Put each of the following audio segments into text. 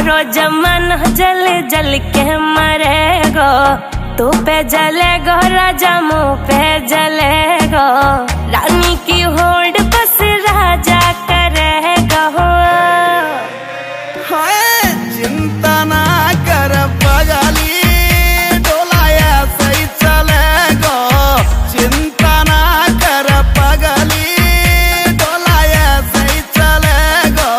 सारो जमाना जल जल के मरेगो। तू पे जलेगो राजा मुँह पे जलेगो। रानी की होड़ बस राजा करेगा। चिंता ना कर पगली, डोलाया सही चलेगो। चिंता ना कर पगली, डोलाया सही चलेगो।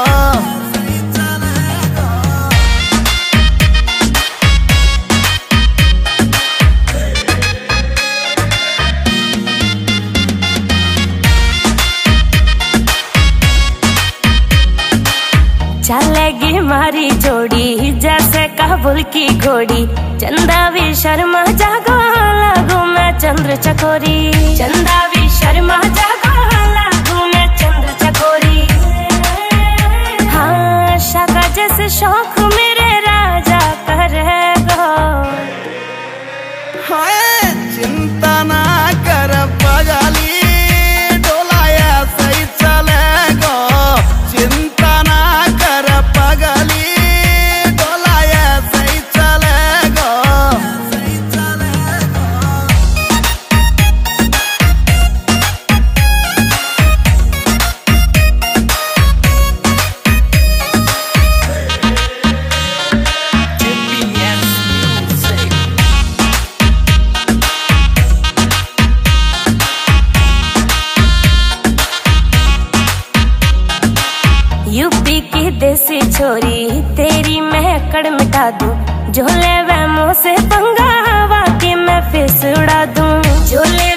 चलेगी मारी जोड़ी जैसे काबुल की घोड़ी। चंदा भी शर्मा जागो लागू मैं चंद्र चकोरी। चंदा भी शर्मा जागो लागू मैं चंद्र चकोरी। हाँ शाका जैसे शौक मेरे राजा करेगो। चिंता ना कर पगली, डोलाया सही चलेगो। चिंता ना कर पगली, डोलाया सही चलेगो। यूपी की देसी छोरी तेरी मैं अकड़ मिटा दूं। झोले वे मुँह से पंगा वाकई मैं फिस उड़ा दूं। झोले